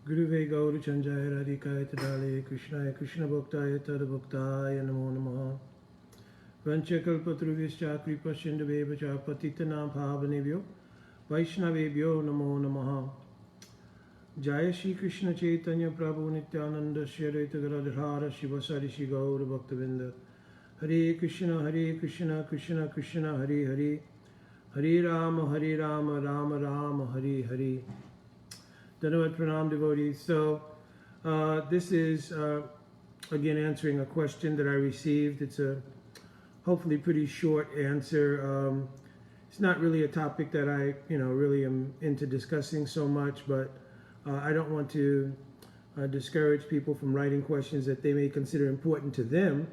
Guruve Gauru Chanjaya Radhikaya Tadale Krishnaya Krishna Bhaktaya Tadabhaktaya Namo Namaha Vanchakalpatruvishcha Kripa Sindhaveva Patitanam Bhavanebhyo Vaishnavebhyo Namo Namaha Jaya Shri Krishna Chaitanya Prabhu Nityananda Shri Advaita Gadadhara Shivasari Shri Gaura Bhaktavinda Hare Krishna Krishna Krishna Hare Hare Hare Rama Rama Rama Hare Hare. Dhanavad Pranam devotees. So this is again answering a question that I received. It's a hopefully pretty short answer. It's not really a topic that I really am into discussing so much, but I don't want to discourage people from writing questions that they may consider important to them.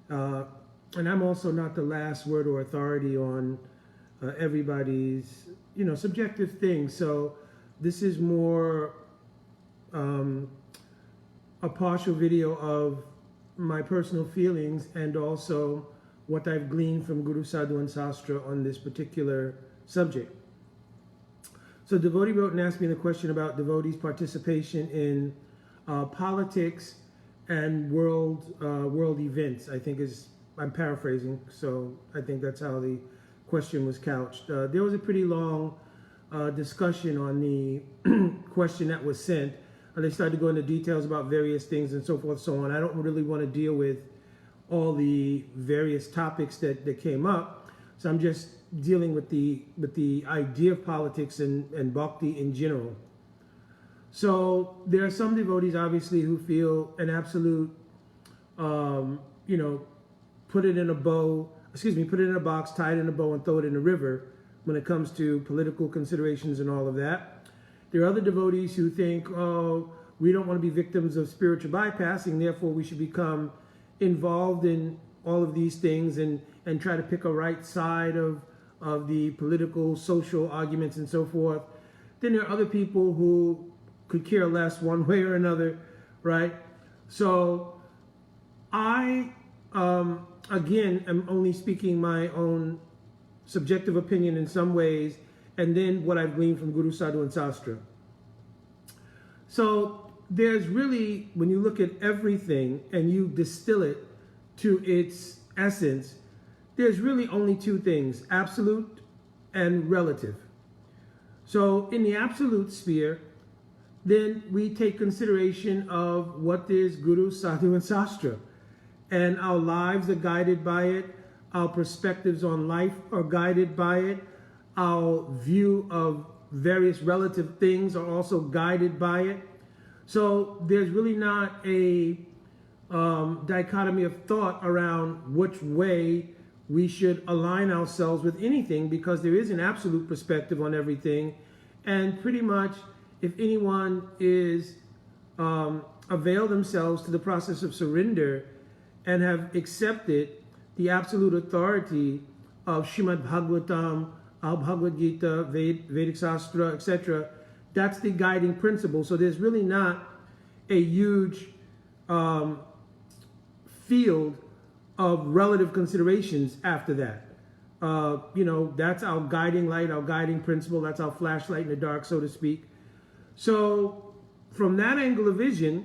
And I'm also not the last word or authority on everybody's subjective things. So this is more a partial video of my personal feelings and also what I've gleaned from Guru, Sadhu, and Sastra on this particular subject. So devotee wrote and asked me the question about devotees' participation in politics and world events. I think I'm paraphrasing, so I think that's how the question was couched. There was a pretty long discussion on the question that was sent. They started to go into details about various things and so forth, so on. I don't really want to deal with all the various topics that came up, so I'm just dealing with the idea of politics and bhakti in general. So there are some devotees, obviously, who feel an absolute, put it in a box, tie it in a bow, and throw it in a river when it comes to political considerations and all of that. There are other devotees who think, oh, we don't want to be victims of spiritual bypassing, therefore we should become involved in all of these things and try to pick a right side of the political, social arguments and so forth. Then there are other people who could care less one way or another, right? So I, again, am only speaking my own subjective opinion in some ways, and then what I've gleaned from Guru, Sadhu, and Sastra. So there's really, when you look at everything and you distill it to its essence, there's really only two things, absolute and relative. So in the absolute sphere, then we take consideration of what is Guru, Sadhu, and Sastra. And our lives are guided by it. Our perspectives on life are guided by it. Our view of various relative things are also guided by it. So there's really not a dichotomy of thought around which way we should align ourselves with anything, because there is an absolute perspective on everything. And pretty much if anyone is avail themselves to the process of surrender and have accepted the absolute authority of Srimad Bhagavatam, Bhagavad Gita, Vedic Sastra, etc., that's the guiding principle. So there's really not a huge field of relative considerations after that. That's our guiding light, our guiding principle. That's our flashlight in the dark, so to speak. So from that angle of vision,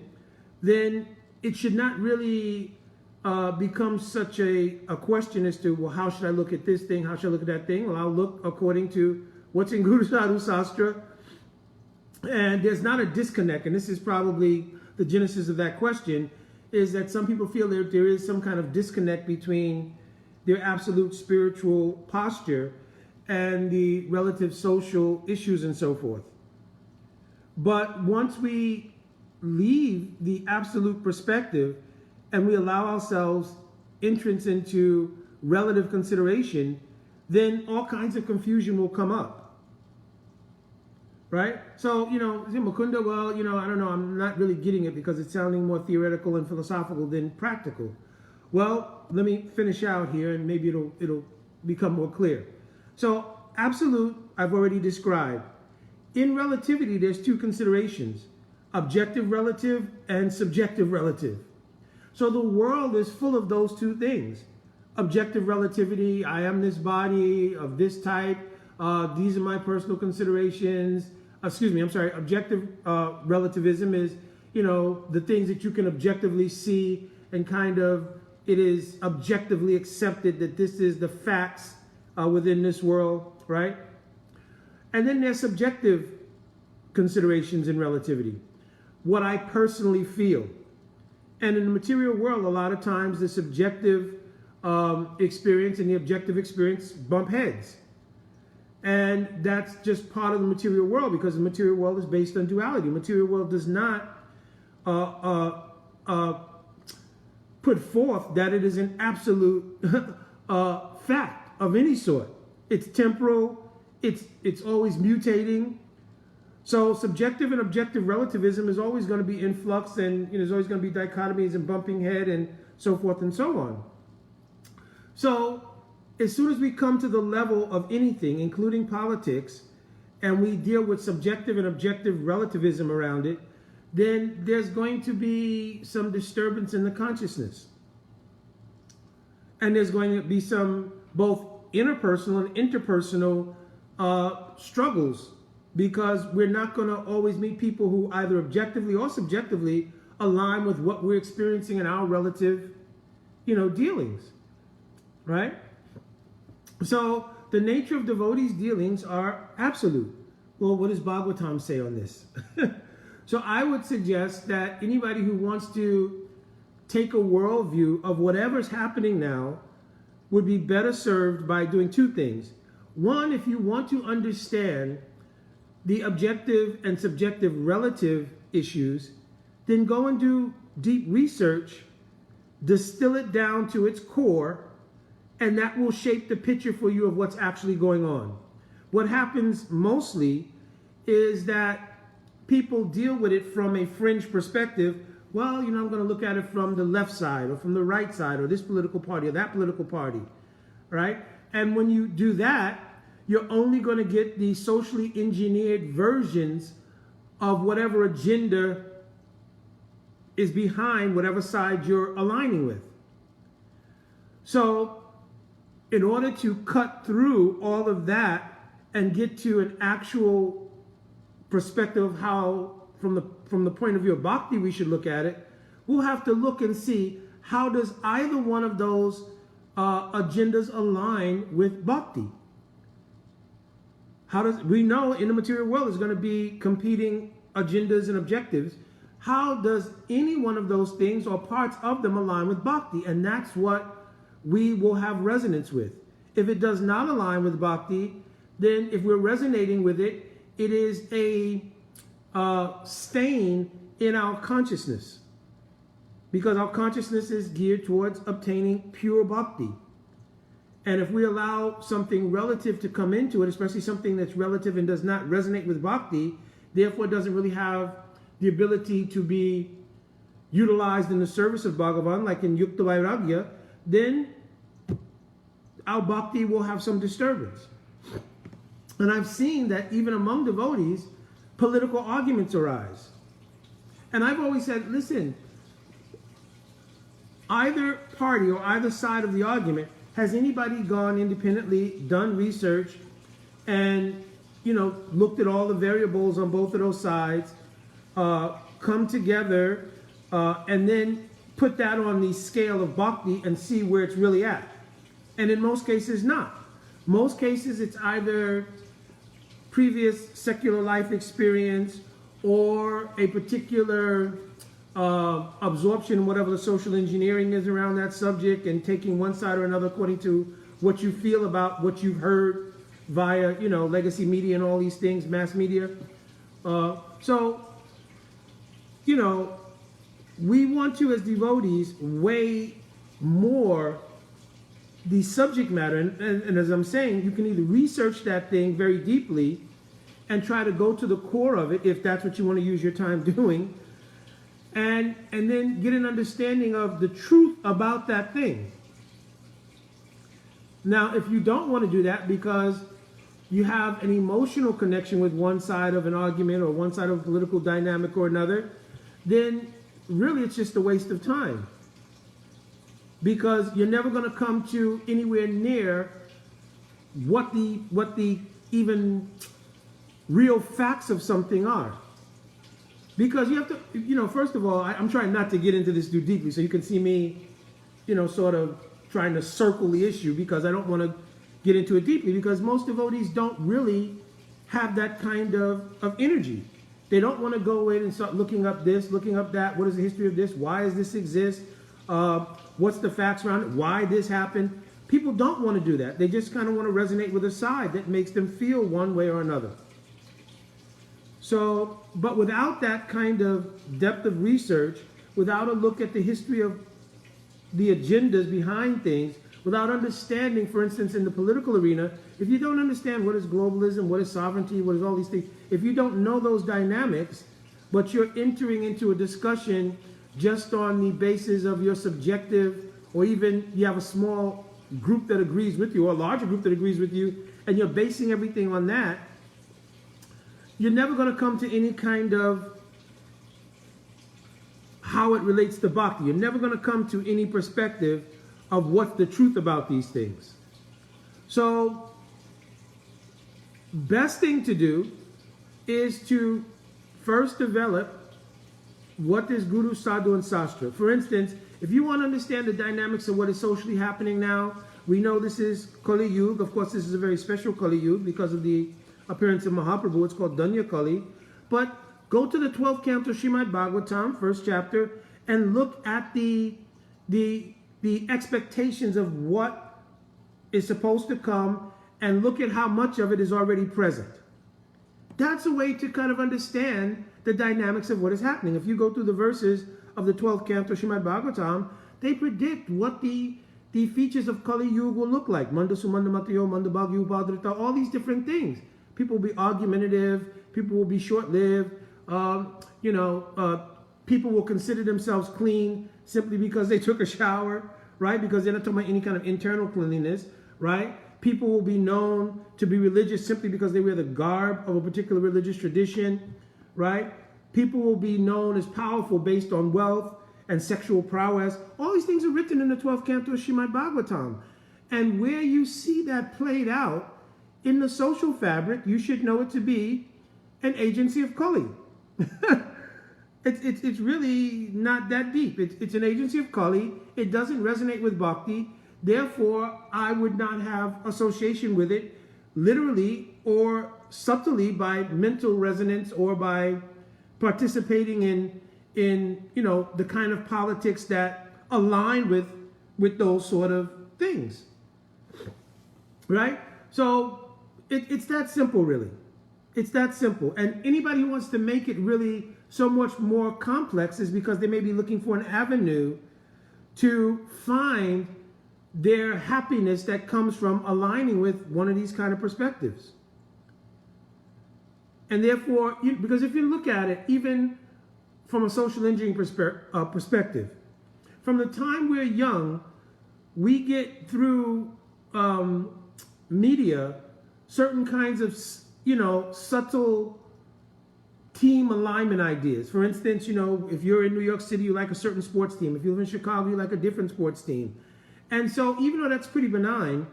then it should not really becomes such a question as to, well, how should I look at this thing? How should I look at that thing? Well, I'll look according to what's in Guru, Sadhu, Sastra. And there's not a disconnect. And this is probably the genesis of that question, is that some people feel that there is some kind of disconnect between their absolute spiritual posture and the relative social issues and so forth. But once we leave the absolute perspective and we allow ourselves entrance into relative consideration, then all kinds of confusion will come up, right? So, Mukunda, well, I don't know, I'm not really getting it because it's sounding more theoretical and philosophical than practical. Well, let me finish out here and maybe it'll become more clear. So, absolute, I've already described. In relativity, there's two considerations, objective relative and subjective relative. So the world is full of those two things. Objective relativity, I am this body of this type, these are my personal considerations, excuse me, I'm sorry, objective relativism is, the things that you can objectively see and kind of, it is objectively accepted that this is the facts within this world, right? And then there's subjective considerations in relativity. What I personally feel. And in the material world, a lot of times the subjective experience and the objective experience bump heads. And that's just part of the material world, because the material world is based on duality. The material world does not put forth that it is an absolute fact of any sort. It's temporal. It's always mutating. So subjective and objective relativism is always going to be in flux, and there's always going to be dichotomies and bumping head and so forth and so on. So as soon as we come to the level of anything, including politics, and we deal with subjective and objective relativism around it, then there's going to be some disturbance in the consciousness. And there's going to be some both interpersonal and interpersonal struggles, because we're not going to always meet people who either objectively or subjectively align with what we're experiencing in our relative, dealings, right? So the nature of devotees' dealings are absolute. Well, what does Bhagavatam say on this? So I would suggest that anybody who wants to take a worldview of whatever's happening now would be better served by doing two things. One, if you want to understand the objective and subjective relative issues, then go and do deep research, distill it down to its core, and that will shape the picture for you of what's actually going on. What happens mostly is that people deal with it from a fringe perspective. Well, I'm going to look at it from the left side or from the right side or this political party or that political party, right? And when you do that, you're only going to get the socially engineered versions of whatever agenda is behind whatever side you're aligning with. So in order to cut through all of that and get to an actual perspective of how, from the point of view of bhakti, we should look at it, we'll have to look and see how does either one of those agendas align with bhakti. We know in the material world there's going to be competing agendas and objectives. How does any one of those things or parts of them align with bhakti? And that's what we will have resonance with. If it does not align with bhakti, then if we're resonating with it, it is a stain in our consciousness, because our consciousness is geared towards obtaining pure bhakti. And if we allow something relative to come into it, especially something that's relative and does not resonate with bhakti, therefore doesn't really have the ability to be utilized in the service of Bhagavan, like in Yukta Vairagya, then our bhakti will have some disturbance. And I've seen that even among devotees, political arguments arise. And I've always said, listen, either party or either side of the argument, has anybody gone independently, done research, and looked at all the variables on both of those sides, come together, and then put that on the scale of bhakti and see where it's really at? And in most cases, not. Most cases, it's either previous secular life experience or a particular absorption, whatever the social engineering is around that subject, and taking one side or another according to what you feel about what you've heard via, legacy media and all these things, mass media. So, we want to, as devotees, weigh more the subject matter. And as I'm saying, you can either research that thing very deeply and try to go to the core of it, if that's what you want to use your time doing, and then get an understanding of the truth about that thing. Now, if you don't want to do that because you have an emotional connection with one side of an argument or one side of a political dynamic or another, then really it's just a waste of time, because you're never going to come to anywhere near what the even real facts of something are. Because you have to, first of all, I'm trying not to get into this too deeply, so you can see me, sort of trying to circle the issue, because I don't want to get into it deeply, because most devotees don't really have that kind of energy. They don't want to go in and start looking up this, looking up that. What is the history of this? Why does this exist? What's the facts around it? Why this happened? People don't want to do that. They just kind of want to resonate with a side that makes them feel one way or another. So, but without that kind of depth of research, without a look at the history of the agendas behind things, without understanding, for instance, in the political arena, if you don't understand what is globalism, what is sovereignty, what is all these things, if you don't know those dynamics, but you're entering into a discussion just on the basis of your subjective, or even you have a small group that agrees with you, or a larger group that agrees with you, and you're basing everything on that, you're never going to come to any kind of how it relates to bhakti. You're never going to come to any perspective of what's the truth about these things. So, best thing to do is to first develop what is Guru, Sadhu, and Sastra. For instance, if you want to understand the dynamics of what is socially happening now, we know this is Kali Yuga. Of course, this is a very special Kali Yuga because of the appearance of Mahaprabhu. It's called Danya Kali. But go to the 12th canto Srimad Bhagavatam, first chapter, and look at the expectations of what is supposed to come, and look at how much of it is already present. That's a way to kind of understand the dynamics of what is happening. If you go through the verses of the 12th canto Srimad Bhagavatam, they predict what the features of Kali Yuga will look like. Manda Sumanda Matayo, Manda Bhagyu Padrita, all these different things. People will be argumentative, people will be short-lived, people will consider themselves clean simply because they took a shower, right? Because they're not talking about any kind of internal cleanliness, right? People will be known to be religious simply because they wear the garb of a particular religious tradition, right? People will be known as powerful based on wealth and sexual prowess. All these things are written in the 12th canto of Srimad Bhagavatam. And where you see that played out in the social fabric, you should know it to be an agency of Kali. It's really not that deep. It's an agency of Kali. It doesn't resonate with bhakti. Therefore, I would not have association with it literally or subtly by mental resonance or by participating in the kind of politics that align with those sort of things. Right? So it's that simple, really. It's that simple. And anybody who wants to make it really so much more complex is because they may be looking for an avenue to find their happiness that comes from aligning with one of these kind of perspectives. And therefore, because if you look at it, even from a social engineering perspective, from the time we're young, we get through media certain kinds of, subtle team alignment ideas. For instance, if you're in New York City, you like a certain sports team. If you live in Chicago, you like a different sports team. And so even though that's pretty benign,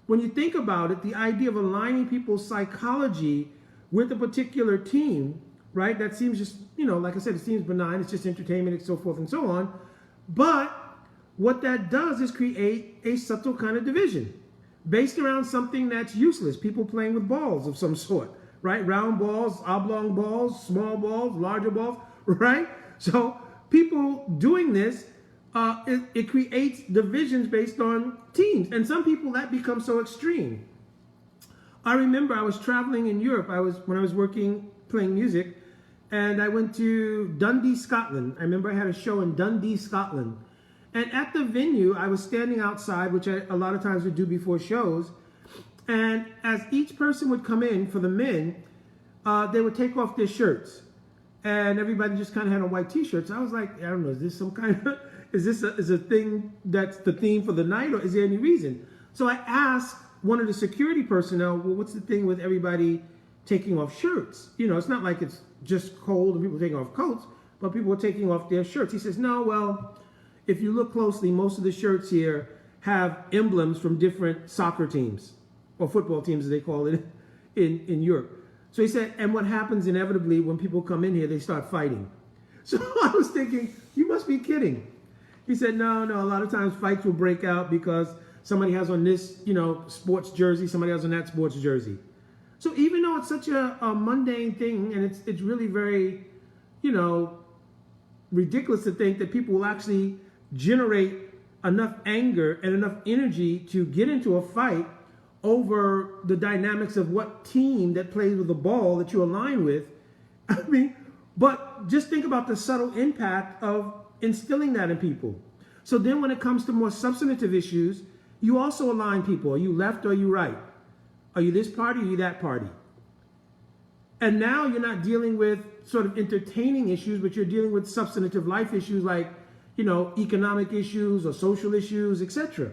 when you think about it, the idea of aligning people's psychology with a particular team, right? That seems just, like I said, it seems benign. It's just entertainment and so forth and so on. But what that does is create a subtle kind of division based around something that's useless. People playing with balls of some sort, right? Round balls, oblong balls, small balls, larger balls, right? So people doing this, it creates divisions based on teams. And some people, that becomes so extreme. I remember I was traveling in Europe. When I was working, playing music, and I went to Dundee, Scotland. I remember I had a show in Dundee, Scotland. And at the venue, I was standing outside, which I a lot of times would do before shows. And as each person would come in, for the men, they would take off their shirts. And everybody just kind of had on white t-shirts. I was like, I don't know, is this some kind of, is this a thing that's the theme for the night, or is there any reason? So I asked one of the security personnel, well, what's the thing with everybody taking off shirts? It's not like it's just cold and people taking off coats, but people were taking off their shirts. He says, no, well, if you look closely, most of the shirts here have emblems from different soccer teams, or football teams as they call it in Europe. So he said, and what happens inevitably when people come in here, they start fighting. So I was thinking, you must be kidding. He said, no, a lot of times fights will break out because somebody has on this, sports jersey, somebody has on that sports jersey. So even though it's such a mundane thing, and it's really very, ridiculous to think that people will actually generate enough anger and enough energy to get into a fight over the dynamics of what team that plays with the ball that you align with. I mean, but just think about the subtle impact of instilling that in people. So then when it comes to more substantive issues, you also align people. Are you left or are you right? Are you this party or are you that party? And now you're not dealing with sort of entertaining issues, but you're dealing with substantive life issues like, economic issues or social issues, etc.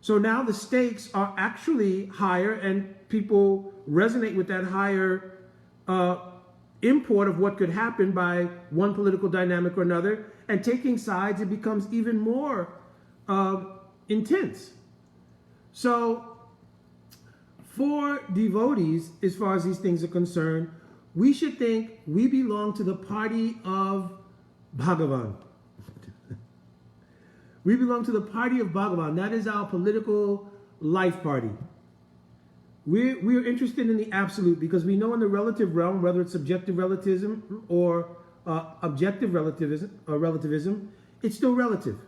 So now the stakes are actually higher and people resonate with that higher import of what could happen by one political dynamic or another, and taking sides, it becomes even more intense. So for devotees, as far as these things are concerned, we should think we belong to the party of Bhagavan. We belong to the party of Bhagavan. That is our political life party. We're interested in the absolute because we know in the relative realm, whether it's subjective relativism or objective relativism, it's still relative.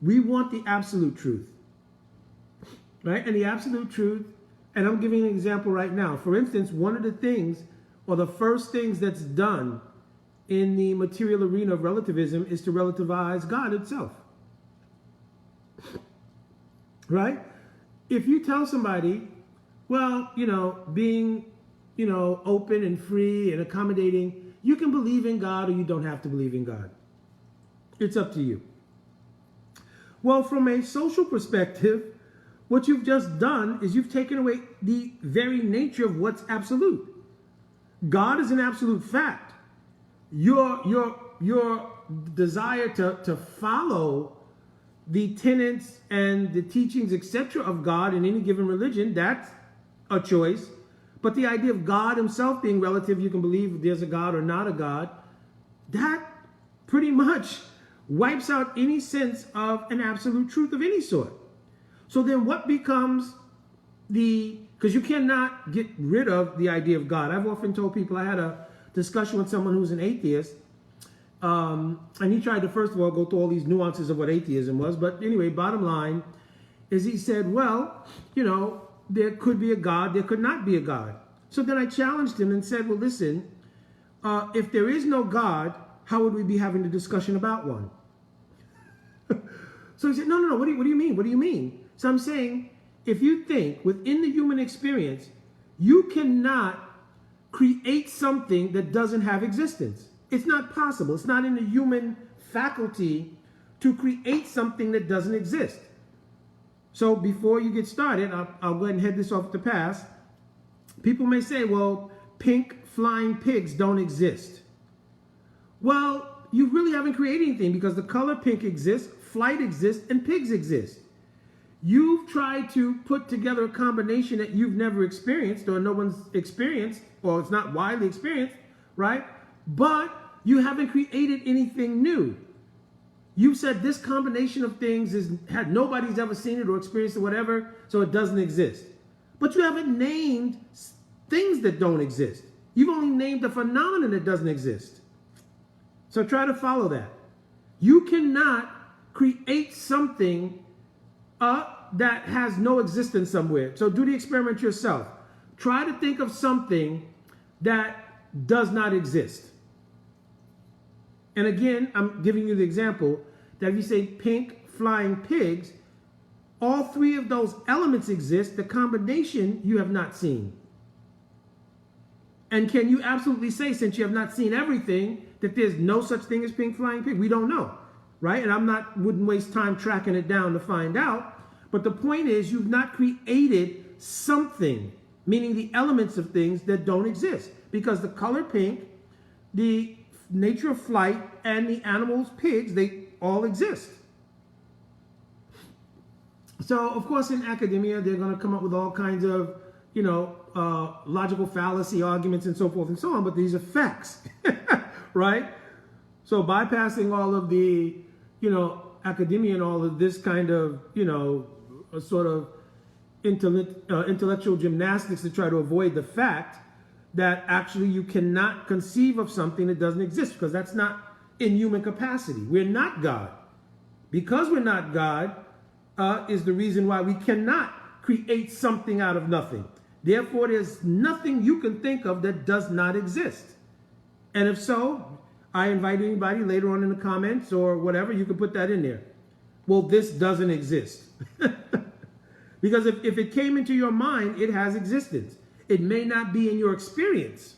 We want the absolute truth, right? And the absolute truth, and I'm giving an example right now. For instance, one of the things, or the first things that's done in the material arena of relativism is to relativize God itself. Right? If you tell somebody, well, being, open and free and accommodating, you can believe in God or you don't have to believe in God. It's up to you. Well, from a social perspective, what you've just done is you've taken away the very nature of what's absolute. God is an absolute fact. Your desire to follow the tenets and the teachings, etc., of God in any given religion, that's a choice. But the idea of God himself being relative, you can believe there's a God or not a God, that pretty much wipes out any sense of an absolute truth of any sort. So then what becomes because you cannot get rid of the idea of God. I've often told people, I had a discussion with someone who's an atheist, and he tried to, first of all, go through all these nuances of what atheism was. But anyway, bottom line is he said, well, there could be a God, there could not be a God. So then I challenged him and said, well, listen, if there is no God, how would we be having a discussion about one? So he said, no, what do you mean? What do you mean? So I'm saying, if you think within the human experience, you cannot create something that doesn't have existence. It's not possible. It's not in the human faculty to create something that doesn't exist. So before you get started, I'll go ahead and head this off the pass. People may say, well, pink flying pigs don't exist. Well, you really haven't created anything because the color pink exists, flight exists, and pigs exist. You've tried to put together a combination that you've never experienced or no one's experienced, or it's not widely experienced, right? But you haven't created anything new. You said this combination of things nobody's ever seen it or experienced it, whatever, so it doesn't exist. But you haven't named things that don't exist. You've only named a phenomenon that doesn't exist. So try to follow that. You cannot create something that has no existence somewhere. So do the experiment yourself. Try to think of something that does not exist. And again, I'm giving you the example that if you say pink flying pigs, all three of those elements exist. The combination you have not seen. And can you absolutely say, since you have not seen everything, that there's no such thing as pink flying pig? We don't know, right? And wouldn't waste time tracking it down to find out. But the point is, you've not created something, meaning the elements of things that don't exist. Because the color pink, the nature of flight, and the animals, pigs, they all exist. So, of course, in academia, they're going to come up with all kinds of, logical fallacy arguments and so forth and so on, but these are facts, right? So bypassing all of the, academia and all of this kind of, sort of intellectual gymnastics to try to avoid the fact that actually you cannot conceive of something that doesn't exist, because that's not in human capacity. We're not God. Because we're not God is the reason why we cannot create something out of nothing. Therefore, there's nothing you can think of that does not exist. And if so, I invite anybody later on in the comments or whatever, you can put that in there. Well, this doesn't exist. Because if it came into your mind, it has existence. It may not be in your experience.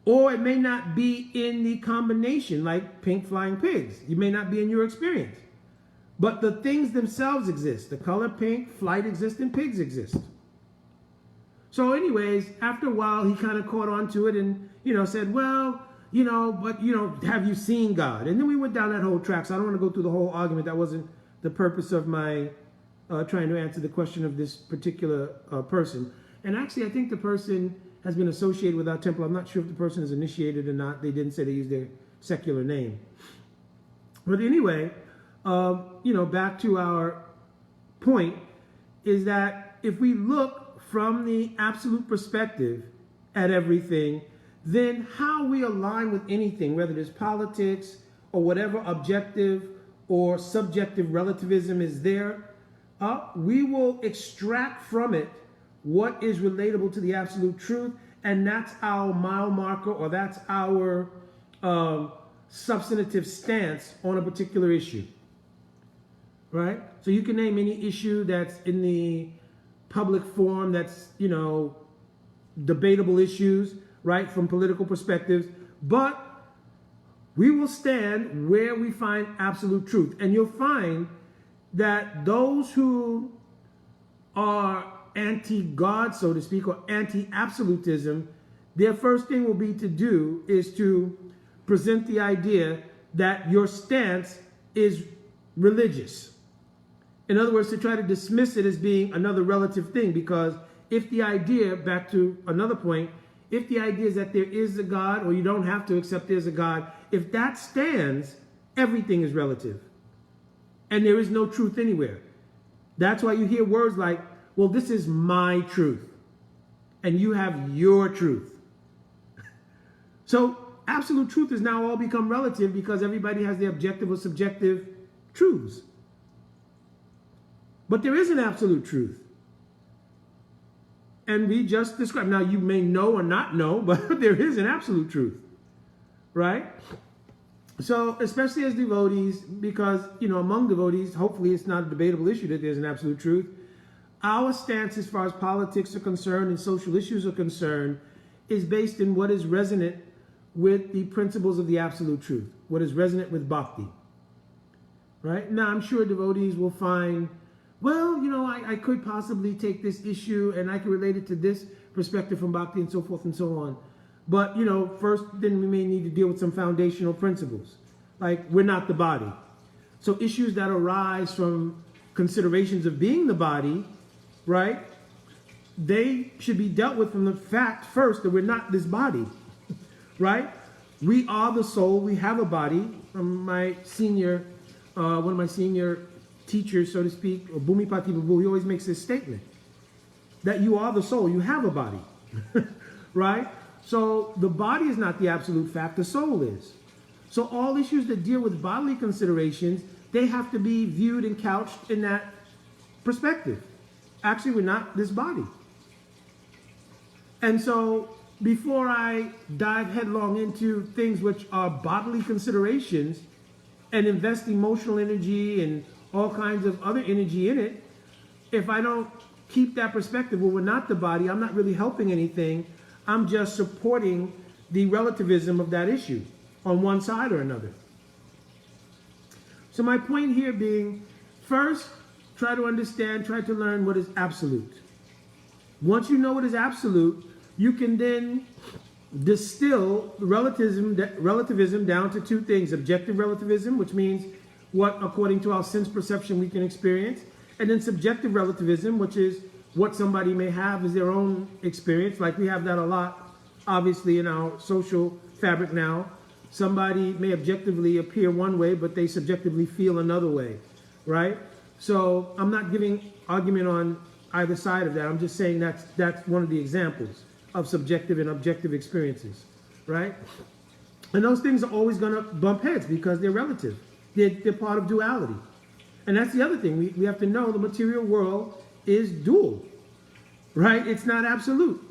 Or it may not be in the combination, like pink flying pigs. You may not be in your experience. But the things themselves exist. The color pink, flight exists, and pigs exist. So anyways, after a while, he kind of caught on to it and, said, well, but, have you seen God? And then we went down that whole track. So I don't want to go through the whole argument. That wasn't the purpose of my trying to answer the question of this particular person. And actually, I think the person has been associated with our temple. I'm not sure if the person is initiated or not. They didn't say they used their secular name. But anyway, back to our point is that if we look from the absolute perspective at everything, then how we align with anything, whether it is politics or whatever objective or subjective relativism is there, we will extract from it what is relatable to the absolute truth, and that's our mile marker, or that's our substantive stance on a particular issue, right? So you can name any issue that's in the public forum that's, debatable issues, right, from political perspectives, but we will stand where we find absolute truth. And you'll find that those who are anti-God, so to speak, or anti-absolutism, their first thing will be to do is to present the idea that your stance is religious. In other words, to try to dismiss it as being another relative thing, because if the idea, back to another point, if the idea is that there is a God, or you don't have to accept there's a God, if that stands, everything is relative. And there is no truth anywhere. That's why you hear words like, well, this is my truth, and you have your truth. So absolute truth has now all become relative because everybody has their objective or subjective truths. But there is an absolute truth. And we just described, now you may know or not know, but there is an absolute truth, right? So especially as devotees, because, among devotees, hopefully it's not a debatable issue that there's an absolute truth. Our stance as far as politics are concerned and social issues are concerned is based in what is resonant with the principles of the absolute truth, what is resonant with bhakti, right? Now, I'm sure devotees will find, well, I could possibly take this issue and I can relate it to this perspective from bhakti and so forth and so on. But, first, then we may need to deal with some foundational principles, like we're not the body. So issues that arise from considerations of being the body, right, they should be dealt with from the fact first that we're not this body, right? We are the soul. We have a body. From my senior, one of my senior teachers, so to speak, or Bhumipati Prabhu, he always makes this statement that you are the soul. You have a body, right? So the body is not the absolute fact. The soul is. So all issues that deal with bodily considerations, they have to be viewed and couched in that perspective. Actually, we're not this body. And so before I dive headlong into things which are bodily considerations and invest emotional energy and all kinds of other energy in it, if I don't keep that perspective, well, we're not the body, I'm not really helping anything. I'm just supporting the relativism of that issue on one side or another. So my point here being, first, try to understand, try to learn what is absolute. Once you know what is absolute, you can then distill relativism down to two things: objective relativism, which means what according to our sense perception we can experience, and then subjective relativism, which is what somebody may have is their own experience. Like we have that a lot, obviously, in our social fabric now. Somebody may objectively appear one way, but they subjectively feel another way, right? So I'm not giving argument on either side of that. I'm just saying that's one of the examples of subjective and objective experiences, right? And those things are always going to bump heads because they're relative. They're part of duality. And that's the other thing. We have to know the material world is dual, right? It's not absolute.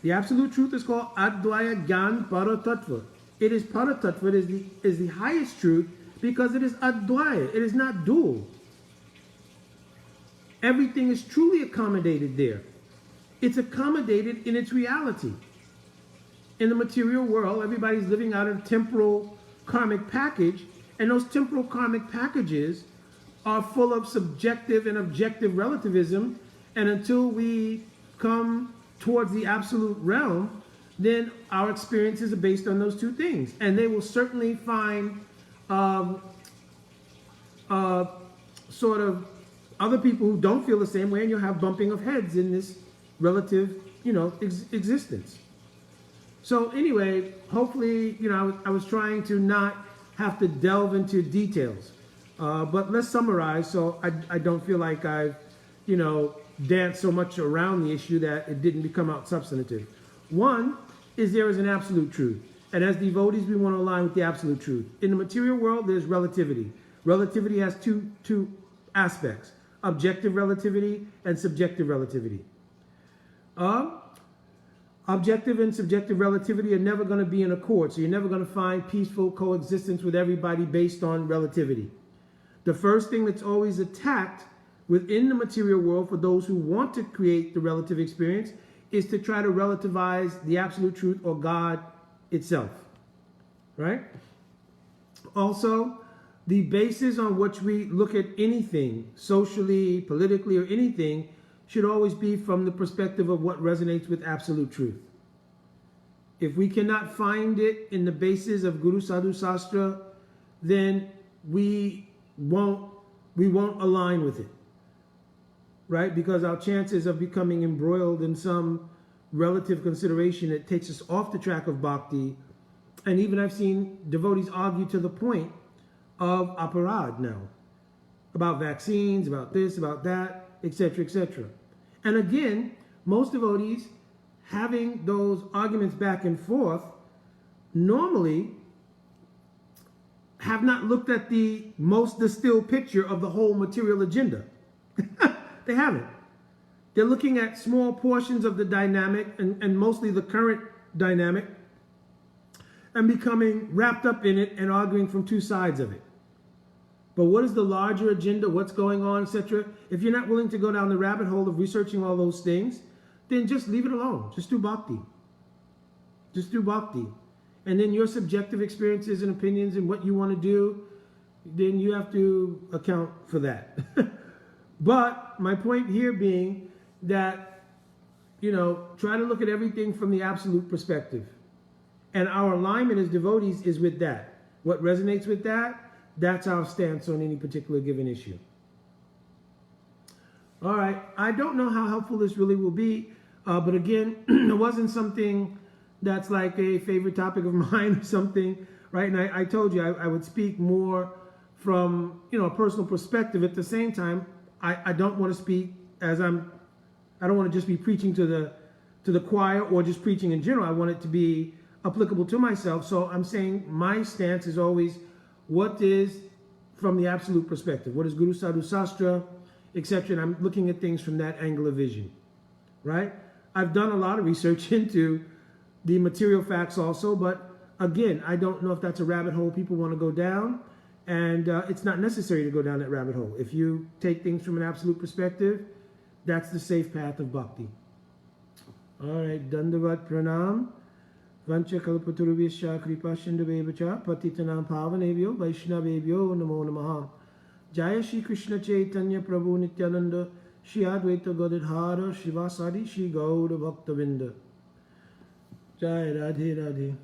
The absolute truth is called Advaya Gyan Paratattva. It is Paratattva, it is the highest truth because it is Advaya. It is not dual. Everything is truly accommodated there. It's accommodated in its reality. In the material world, everybody's living out a temporal karmic package, and those temporal karmic packages are full of subjective and objective relativism, and until we come towards the absolute realm, then our experiences are based on those two things. And they will certainly find sort of other people who don't feel the same way, and you'll have bumping of heads in this relative, existence. So anyway, hopefully, I was trying to not have to delve into details. But let's summarize so I don't feel like I've, danced so much around the issue that it didn't become out substantive. One is there is an absolute truth. And as devotees, we want to align with the absolute truth. In the material world, there's relativity. Relativity has two aspects: objective relativity and subjective relativity. Objective and subjective relativity are never going to be in accord, so you're never going to find peaceful coexistence with everybody based on relativity. The first thing that's always attacked within the material world for those who want to create the relative experience is to try to relativize the absolute truth or God itself, right? Also, the basis on which we look at anything, socially, politically, or anything, should always be from the perspective of what resonates with absolute truth. If we cannot find it in the basis of Guru Sadhu Sastra, then we won't align with it, right? Because our chances of becoming embroiled in some relative consideration that takes us off the track of bhakti, and even I've seen devotees argue to the point of aparad now, about vaccines, about this, about that, etc., etc. And again, most devotees having those arguments back and forth normally have not looked at the most distilled picture of the whole material agenda. They haven't. They're looking at small portions of the dynamic and mostly the current dynamic and becoming wrapped up in it and arguing from two sides of it. But what is the larger agenda? What's going on, etc.? If you're not willing to go down the rabbit hole of researching all those things, then just leave it alone. Just do bhakti. Just do bhakti. And then your subjective experiences and opinions and what you want to do, then you have to account for that. But my point here being that, try to look at everything from the absolute perspective. And our alignment as devotees is with that. What resonates with that, that's our stance on any particular given issue. All right, I don't know how helpful this really will be, but again, it wasn't something that's like a favorite topic of mine or something, right? And I told you I would speak more from, a personal perspective. At the same time, I don't want to speak I don't want to just be preaching to the choir or just preaching in general. I want it to be applicable to myself. So I'm saying my stance is always what is from the absolute perspective. What is Guru Sadhu Sastra, etc. And I'm looking at things from that angle of vision, right? I've done a lot of research into the material facts also, but again, I don't know if that's a rabbit hole people want to go down, and it's not necessary to go down that rabbit hole. If you take things from an absolute perspective, that's the safe path of bhakti. All right, Dandavat Pranam. Vancha kalpaturubhyascha kripa sindhubevacha patitanam pavanebhyo vaishnavebhyo namo namaha. Jaya Shri Krishna Chaitanya Prabhu Nityananda Shri Advaita Gadadhara Shivasadi Shri Gaura Bhaktavinda. Jai Radhe Radhe.